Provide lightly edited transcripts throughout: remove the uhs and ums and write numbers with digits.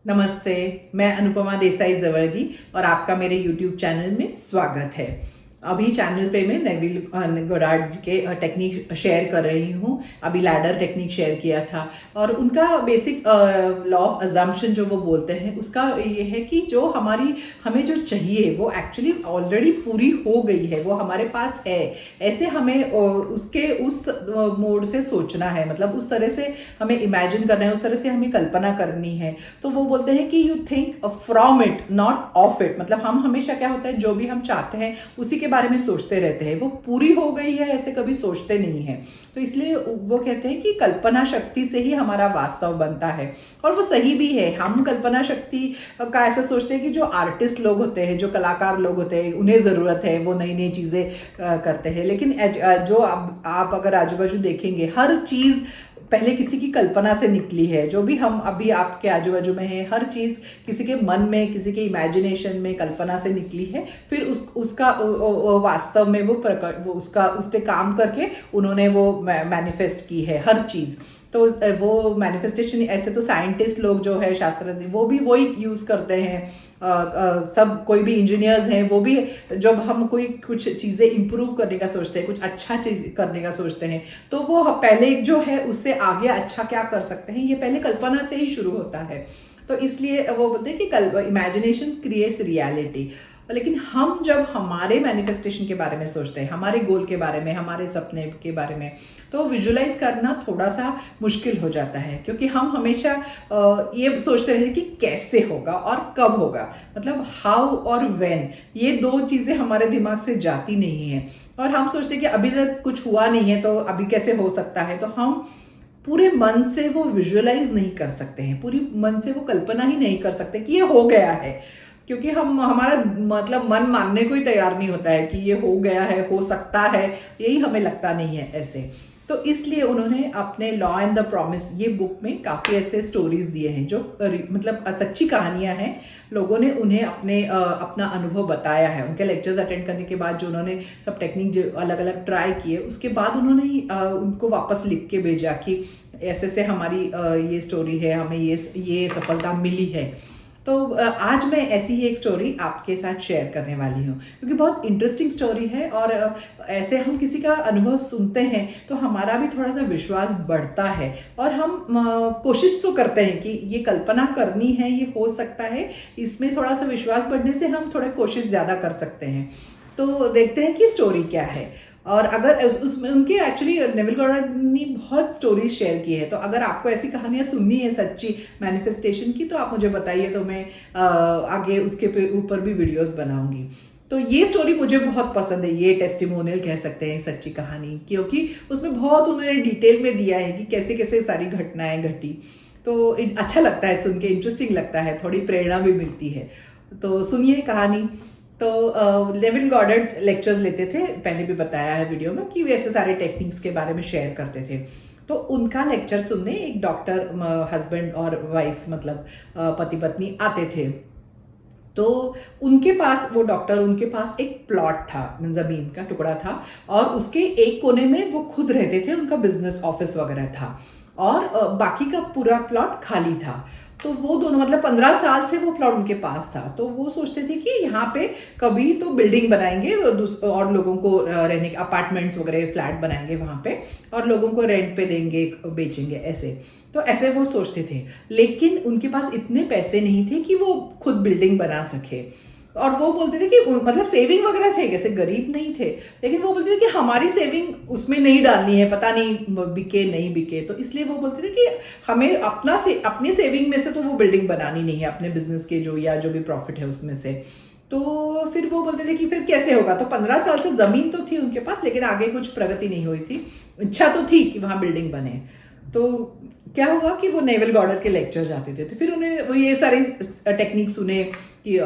नमस्ते। मैं अनुपमा देसाई जवळगी और आपका मेरे यूट्यूब चैनल में स्वागत है। अभी चैनल पे मैं नेविल गोडार्ड जी के टेक्निक शेयर कर रही हूँ। अभी लैडर टेक्निक शेयर किया था और उनका बेसिक लॉ ऑफ अजम्पशन जो वो बोलते हैं उसका ये है कि जो हमें जो चाहिए वो एक्चुअली ऑलरेडी पूरी हो गई है, वो हमारे पास है। ऐसे हमें उसके उस मोड से सोचना है, मतलब उस तरह से हमें इमेजिन करना है, उस तरह से हमें कल्पना करनी है। तो वो बोलते हैं कि you think from it not of it, मतलब हम हमेशा क्या होता है जो भी हम चाहते हैं उसी के बारे में सोचते रहते हैं, वो पूरी हो गई है ऐसे कभी सोचते नहीं है। तो इसलिए वो कहते हैं कि कल्पना शक्ति से ही हमारा वास्तव बनता है और वो सही भी है। हम कल्पना शक्ति का ऐसा सोचते हैं कि जो आर्टिस्ट लोग होते हैं, जो कलाकार लोग होते हैं, उन्हें ज़रूरत है, वो नई नई चीज़ें करते हैं। लेकिन जो आप अगर आजू बाजू देखेंगे, हर चीज़ पहले किसी की कल्पना से निकली है। जो भी हम अभी आपके आजू बाजू में है, हर चीज किसी के मन में, किसी के इमेजिनेशन में, कल्पना से निकली है। फिर उसका वास्तव में वो उसका उस पे काम करके उन्होंने वो मैनिफेस्ट की है हर चीज। तो वो मैनिफेस्टेशन ऐसे तो साइंटिस्ट लोग जो है, शास्त्रज्ञ, वो भी वही यूज करते हैं। सब कोई भी इंजीनियर्स हैं वो भी, जब हम कोई कुछ चीज़ें इंप्रूव करने का सोचते हैं, कुछ अच्छा चीज करने का सोचते हैं, तो वो पहले जो है उससे आगे अच्छा क्या कर सकते हैं, ये पहले कल्पना से ही शुरू होता है। तो इसलिए वो बोलते हैं कि इमेजिनेशन क्रिएट्स रियलिटी। लेकिन हम जब हमारे मैनिफेस्टेशन के बारे में सोचते हैं, हमारे गोल के बारे में, हमारे सपने के बारे में, तो विजुलाइज करना थोड़ा सा मुश्किल हो जाता है, क्योंकि हम हमेशा ये सोचते रहते हैं कि कैसे होगा और कब होगा, मतलब हाउ और व्हेन, ये दो चीजें हमारे दिमाग से जाती नहीं है। और हम सोचते हैं कि अभी तक कुछ हुआ नहीं है तो अभी कैसे हो सकता है। तो हम पूरे मन से वो विजुअलाइज नहीं कर सकते हैं, पूरी मन से वो कल्पना ही नहीं कर सकते कि ये हो गया है, क्योंकि हमारा मतलब मन मानने को ही तैयार नहीं होता है कि ये हो गया है, हो सकता है, यही हमें लगता नहीं है ऐसे। तो इसलिए उन्होंने अपने लॉ एंड द प्रॉमिस ये बुक में काफ़ी ऐसे स्टोरीज दिए हैं जो मतलब सच्ची कहानियां हैं। लोगों ने उन्हें अपना अनुभव बताया है। उनके लेक्चर्स अटेंड करने के बाद जो उन्होंने सब टेक्निक जो अलग अलग ट्राई किए, उसके बाद उन्होंने उनको वापस लिख के भेजा कि ऐसे से हमारी ये स्टोरी है, हमें ये सफलता मिली है। तो आज मैं ऐसी ही एक स्टोरी आपके साथ शेयर करने वाली हूँ, क्योंकि बहुत इंटरेस्टिंग स्टोरी है। और ऐसे हम किसी का अनुभव सुनते हैं तो हमारा भी थोड़ा सा विश्वास बढ़ता है और हम कोशिश तो करते हैं कि ये कल्पना करनी है, ये हो सकता है। इसमें थोड़ा सा विश्वास बढ़ने से हम थोड़ा कोशिश ज़्यादा कर सकते हैं। तो देखते हैं कि स्टोरी क्या है। और अगर उसमें उनके एक्चुअली नेविल गॉडार्ड ने बहुत स्टोरीज शेयर की है, तो अगर आपको ऐसी कहानियां सुननी है सच्ची मैनिफेस्टेशन की, तो आप मुझे बताइए, तो मैं आगे उसके ऊपर भी वीडियोस बनाऊंगी। तो ये स्टोरी मुझे बहुत पसंद है, ये टेस्टिमोनियल कह सकते हैं, सच्ची कहानी, क्योंकि उसमें बहुत उन्होंने डिटेल में दिया है कि कैसे कैसे सारी घटनाएं घटी। तो अच्छा लगता है सुन के, इंटरेस्टिंग लगता है, थोड़ी प्रेरणा भी मिलती है। तो सुनिए कहानी। तो नेविल गॉडार्ड लेक्चर्स लेते थे, पहले भी बताया है वीडियो में कि वे ऐसे सारे टेक्निक्स के बारे में शेयर करते थे। तो उनका लेक्चर सुनने एक डॉक्टर, हस्बैंड और वाइफ, मतलब पति पत्नी आते थे। तो उनके पास, वो डॉक्टर, उनके पास एक प्लॉट था, जमीन का टुकड़ा था, और उसके एक कोने में वो खुद रहते थे, उनका बिजनेस ऑफिस वगैरह था, और बाकी का पूरा प्लॉट खाली था। तो वो दोनों, मतलब 15 साल से वो प्लॉट उनके पास था। तो वो सोचते थे कि यहाँ पे कभी तो बिल्डिंग बनाएंगे और लोगों को रहने के अपार्टमेंट्स वगैरह, फ्लैट बनाएंगे वहां पे, और लोगों को रेंट पे देंगे, बेचेंगे, ऐसे। तो ऐसे वो सोचते थे। लेकिन उनके पास इतने पैसे नहीं थे कि वो खुद बिल्डिंग बना सके। और वो बोलते थे कि मतलब सेविंग वगैरह थे, जैसे गरीब नहीं थे, लेकिन वो बोलते थे कि हमारी सेविंग उसमें नहीं डालनी है, पता नहीं बिके नहीं बिके। तो इसलिए वो बोलते थे कि हमें अपनी सेविंग में से तो वो बिल्डिंग बनानी नहीं है, अपने बिजनेस के जो भी प्रॉफिट है उसमें से। तो फिर वो बोलते थे कि फिर कैसे होगा। तो 15 साल से जमीन तो थी उनके पास, लेकिन आगे कुछ प्रगति नहीं हुई थी। इच्छा तो थी कि वहां बिल्डिंग बने। तो क्या हुआ कि वो नेविल गॉडार्ड के लेक्चर जाते थे, तो फिर उन्हें वो ये सारी टेक्निक सुने कि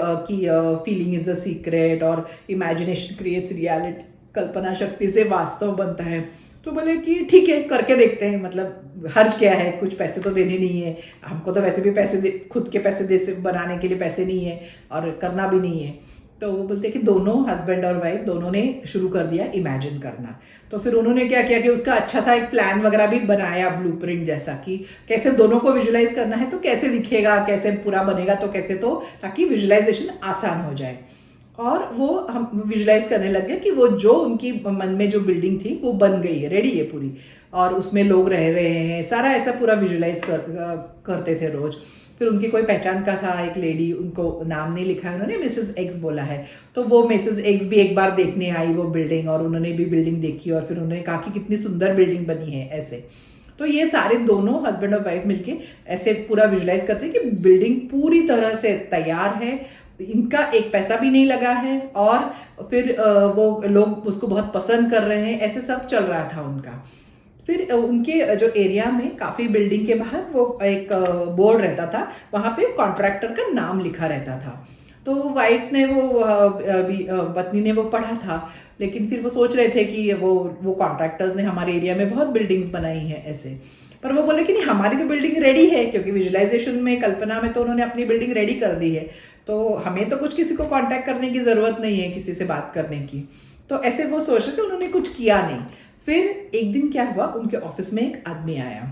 फीलिंग इज अ सीक्रेट, और इमेजिनेशन क्रिएट्स रियलिटी, कल्पना शक्ति से वास्तव बनता है। तो बोले कि ठीक है, करके देखते हैं, मतलब हर्ज क्या है, कुछ पैसे तो देने नहीं है हमको, तो वैसे भी खुद के पैसे दे से बनाने के लिए पैसे नहीं है और करना भी नहीं है। तो वो बोलते हैं कि दोनों हस्बैंड और वाइफ दोनों ने शुरू कर दिया इमेजिन करना। तो फिर उन्होंने क्या किया कि उसका अच्छा सा एक प्लान वगैरह भी बनाया, ब्लूप्रिंट जैसा, कि कैसे दोनों को विजुलाइज करना है, तो कैसे दिखेगा, कैसे पूरा बनेगा, तो कैसे, तो ताकि विजुलाइजेशन आसान हो जाए। और वो हम विजुलाइज करने लग गए कि वो जो उनकी मन में जो बिल्डिंग थी वो बन गई है, रेडी है पूरी, और उसमें लोग रह रहे हैं, सारा ऐसा पूरा विजुलाइज करते थे रोज। फिर उनकी कोई पहचान का था एक लेडी, उनको नाम नहीं लिखा है उन्होंने, मिसेस एक्स बोला है, तो वो मिसेस एक्स भी एक बार देखने आई वो बिल्डिंग, और उन्होंने भी बिल्डिंग देखी और फिर उन्होंने कहा कि कितनी सुंदर बिल्डिंग बनी है ऐसे। तो ये सारे दोनों हस्बैंड और वाइफ मिलके ऐसे पूरा विजुलाइज करते हैं कि बिल्डिंग पूरी तरह से तैयार है, इनका एक पैसा भी नहीं लगा है, और फिर वो लोग उसको बहुत पसंद कर रहे हैं, ऐसे सब चल रहा था उनका। फिर उनके जो एरिया में काफी बिल्डिंग के बाहर वो एक बोर्ड रहता था, वहां पे कॉन्ट्रैक्टर का नाम लिखा रहता था। तो वाइफ ने वो पत्नी ने वो पढ़ा था, लेकिन फिर वो सोच रहे थे कि वो कॉन्ट्रैक्टर्स ने हमारे एरिया में बहुत बिल्डिंग्स बनाई हैं ऐसे, पर वो बोले कि नहीं, हमारी तो बिल्डिंग रेडी है, क्योंकि विजुलाइजेशन में, कल्पना में तो उन्होंने अपनी बिल्डिंग रेडी कर दी है, तो हमें तो कुछ किसी को कांटेक्ट करने की जरूरत नहीं है, किसी से बात करने की। तो ऐसे वो सोच रहे थे, उन्होंने कुछ किया नहीं। फिर एक दिन क्या हुआ, उनके ऑफिस में एक आदमी आया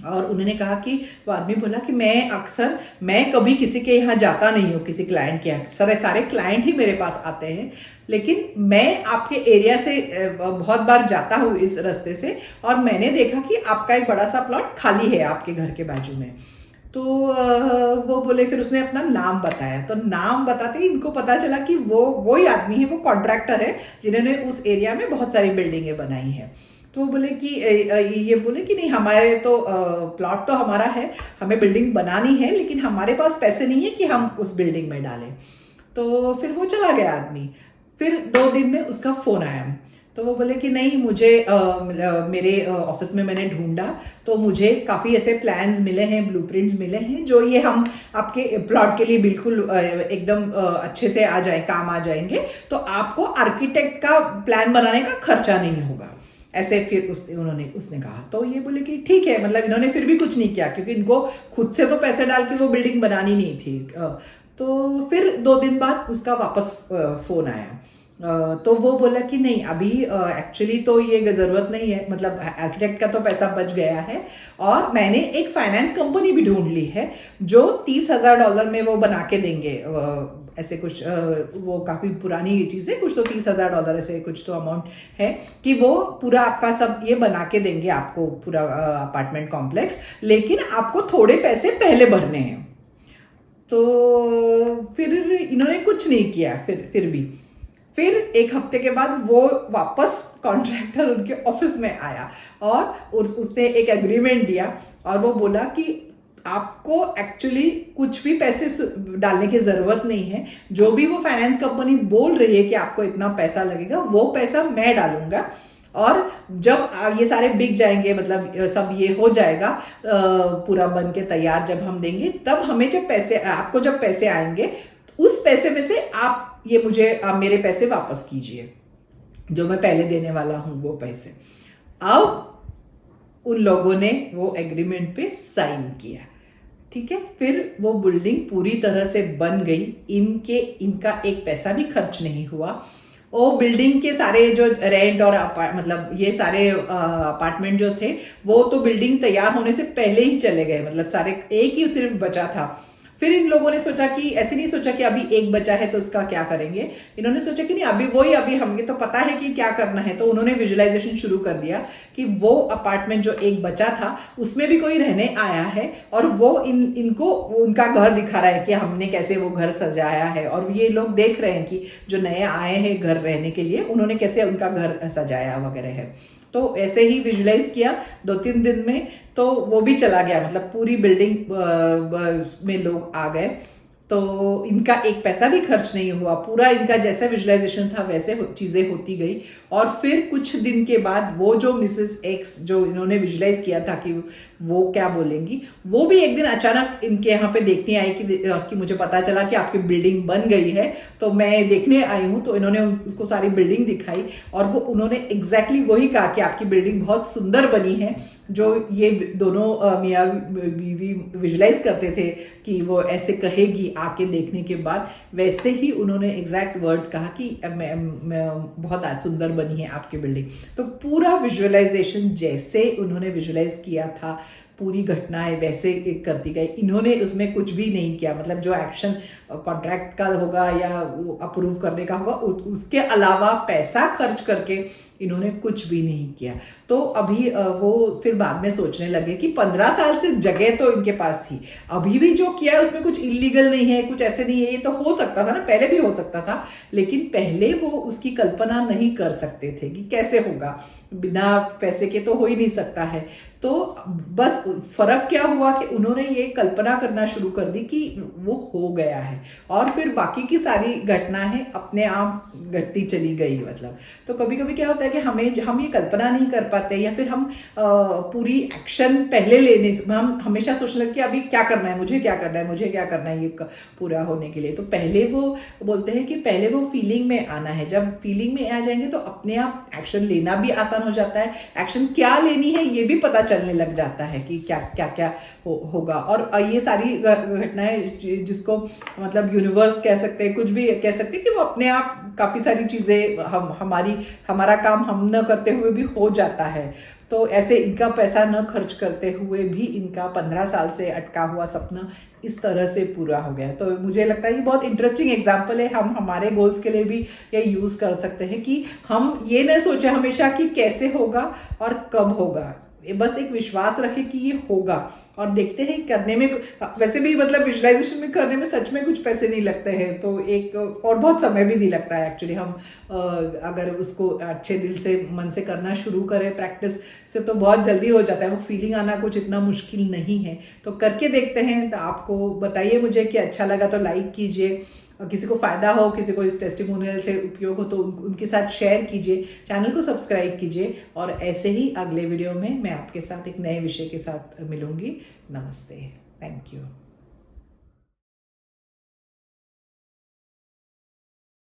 और उन्होंने कहा कि, वो आदमी बोला कि मैं कभी किसी के यहाँ जाता नहीं हूँ, किसी क्लाइंट के यहाँ, सारे क्लाइंट ही मेरे पास आते हैं, लेकिन मैं आपके एरिया से बहुत बार जाता हूँ इस रास्ते से, और मैंने देखा कि आपका एक बड़ा सा प्लॉट खाली है आपके घर के बाजू में। तो वो बोले, फिर उसने अपना नाम बताया, तो नाम बताते ही इनको पता चला कि वो ही आदमी है, वो कॉन्ट्रैक्टर है जिन्होंने उस एरिया में बहुत सारी बिल्डिंगें बनाई हैं। तो बोले कि ये बोले कि नहीं, हमारे तो प्लॉट तो हमारा है, हमें बिल्डिंग बनानी है, लेकिन हमारे पास पैसे नहीं है कि हम उस बिल्डिंग में डालें। तो फिर वो चला गया आदमी। फिर 2 दिन में उसका फोन आया, तो वो बोले कि नहीं, मुझे मेरे ऑफिस में मैंने ढूंढा, तो मुझे काफ़ी ऐसे प्लान्स मिले हैं, ब्लूप्रिंट्स मिले हैं, जो ये हम आपके प्लॉट के लिए बिल्कुल एकदम अच्छे से काम आ जाएंगे, तो आपको आर्किटेक्ट का प्लान बनाने का खर्चा नहीं होगा, ऐसे। फिर उसने कहा। तो ये बोले कि ठीक है, मतलब इन्होंने फिर भी कुछ नहीं किया, क्योंकि इनको खुद से तो पैसे डाल के वो बिल्डिंग बनानी नहीं थी। तो फिर 2 दिन बाद उसका वापस फोन आया। तो वो बोला कि नहीं, अभी एक्चुअली तो ये जरूरत नहीं है, मतलब आर्किटेक्ट का तो पैसा बच गया है, और मैंने एक फाइनेंस कंपनी भी ढूंढ ली है जो $30,000 में वो बना के देंगे, ऐसे कुछ, वो काफी पुरानी चीज है, कुछ तो $30,000 ऐसे कुछ तो अमाउंट है, कि वो पूरा आपका सब ये बना के देंगे आपको, पूरा अपार्टमेंट कॉम्प्लेक्स, लेकिन आपको थोड़े पैसे पहले भरने हैं। तो फिर इन्होंने कुछ नहीं किया। फिर 1 हफ्ते के बाद वो वापस कॉन्ट्रैक्टर उनके ऑफिस में आया, और उसने एक एग्रीमेंट दिया, और वो बोला कि आपको एक्चुअली कुछ भी पैसे डालने की जरूरत नहीं है, जो भी वो फाइनेंस कंपनी बोल रही है कि आपको इतना पैसा लगेगा, वो पैसा मैं डालूंगा, और जब ये सारे बिक जाएंगे, मतलब सब ये हो जाएगा पूरा बन के तैयार, जब हम देंगे, तब हमें आपको जब पैसे आएंगे, उस पैसे में से आप मेरे पैसे वापस कीजिए, जो मैं पहले देने वाला हूं वो पैसे। अब उन लोगों ने वो एग्रीमेंट पे साइन किया, ठीक है। फिर वो बिल्डिंग पूरी तरह से बन गई, इनका एक पैसा भी खर्च नहीं हुआ। वो बिल्डिंग के सारे जो रेंट और मतलब ये सारे अपार्टमेंट जो थे, वो तो बिल्डिंग तैयार होने से पहले ही चले गए, मतलब सारे, एक ही सिर्फ बचा था। फिर इन लोगों ने सोचा कि, ऐसे नहीं सोचा कि अभी एक बचा है तो उसका क्या करेंगे, इन्होंने सोचा कि नहीं, अभी हमें तो पता है कि क्या करना है। तो उन्होंने विजुअलाइजेशन शुरू कर दिया कि वो अपार्टमेंट जो एक बचा था, उसमें भी कोई रहने आया है, और वो इनको उनका घर दिखा रहा है कि हमने कैसे वो घर सजाया है, और ये लोग देख रहे हैं कि जो नए आए हैं घर रहने के लिए, उन्होंने कैसे उनका घर सजाया वगैरह है। तो ऐसे ही विजुलाइज किया 2-3 दिन में, तो वो भी चला गया, मतलब पूरी बिल्डिंग में लोग आ गए, तो इनका एक पैसा भी खर्च नहीं हुआ, पूरा इनका जैसा विजुअलाइजेशन था वैसे चीजें होती गई। और फिर कुछ दिन के बाद वो जो मिसेस एक्स, जो इन्होंने विजुअलाइज किया था कि वो क्या बोलेंगी, वो भी एक दिन अचानक इनके यहाँ पे देखने आई कि मुझे पता चला कि आपकी बिल्डिंग बन गई है, तो मैं देखने आई हूँ। तो इन्होंने उसको सारी बिल्डिंग दिखाई, और उन्होंने एग्जैक्टली वही कहा कि आपकी बिल्डिंग बहुत सुंदर बनी है, जो ये दोनों मियाँ बीवी विजुलाइज करते थे कि वो ऐसे कहेगी आके देखने के बाद, वैसे ही उन्होंने एग्जैक्ट वर्ड्स कहा कि मैं बहुत आज सुंदर बनी है आपकी बिल्डिंग। तो पूरा विजुअलाइजेशन जैसे उन्होंने विजुलाइज किया था, पूरी घटनाएं वैसे करती गई। इन्होंने उसमें कुछ भी नहीं किया, मतलब जो एक्शन कॉन्ट्रैक्ट का होगा या अप्रूव करने का होगा उसके अलावा पैसा खर्च करके इन्होंने कुछ भी नहीं किया। तो अभी वो फिर बाद में सोचने लगे कि 15 साल से जगह तो इनके पास थी, अभी भी जो किया है उसमें कुछ इलीगल नहीं है, कुछ ऐसे नहीं है, ये तो हो सकता था ना, पहले भी हो सकता था, लेकिन पहले वो उसकी कल्पना नहीं कर सकते थे कि कैसे होगा, बिना पैसे के तो हो ही नहीं सकता है। तो बस फर्क क्या हुआ कि उन्होंने ये कल्पना करना शुरू कर दी कि वो हो गया है, और फिर बाकी की सारी घटनाएं अपने आप घटती चली गई। मतलब तो कभी कभी क्या होता है कि हम ये कल्पना नहीं कर पाते, या फिर हम पूरी एक्शन पहले लेने, हम हमेशा सोचने लगते कि अभी क्या करना है, मुझे क्या करना है, मुझे क्या करना है ये पूरा होने के लिए। तो पहले वो बोलते हैं कि पहले वो फीलिंग में आना है, जब फीलिंग में आ जाएंगे तो अपने आप एक्शन लेना भी आसान हो जाता है, एक्शन क्या लेनी है ये भी पता चलने लग जाता है कि क्या क्या क्या होगा। और ये सारी घटनाएं जिसको मतलब यूनिवर्स कह सकते हैं, कुछ भी कह सकते हैं, कि वो अपने आप काफी सारी चीजें हमारा काम हम न करते हुए भी हो जाता है। तो ऐसे इनका पैसा न खर्च करते हुए भी इनका 15 साल से अटका हुआ सपना इस तरह से पूरा हो गया। तो मुझे लगता है ये बहुत इंटरेस्टिंग एग्जाम्पल है, हम हमारे गोल्स के लिए भी ये यूज कर सकते हैं कि हम ये न सोचे हमेशा कि कैसे होगा और कब होगा, बस एक विश्वास रखे कि ये होगा, और देखते हैं करने में। वैसे भी मतलब विजुअलाइजेशन में करने में सच में कुछ पैसे नहीं लगते हैं, तो एक और बहुत समय भी नहीं लगता है एक्चुअली। हम अगर उसको अच्छे दिल से मन से करना शुरू करें प्रैक्टिस से तो बहुत जल्दी हो जाता है, वो फीलिंग आना कुछ इतना मुश्किल नहीं है। तो करके देखते हैं। तो आपको बताइए मुझे कि अच्छा लगा तो लाइक कीजिए, किसी को फायदा हो, किसी को इस टेस्टिमोनियल से उपयोग हो तो उनके साथ शेयर कीजिए, चैनल को सब्सक्राइब कीजिए, और ऐसे ही अगले वीडियो में मैं आपके साथ एक नए विषय के साथ मिलूंगी। नमस्ते, थैंक यू।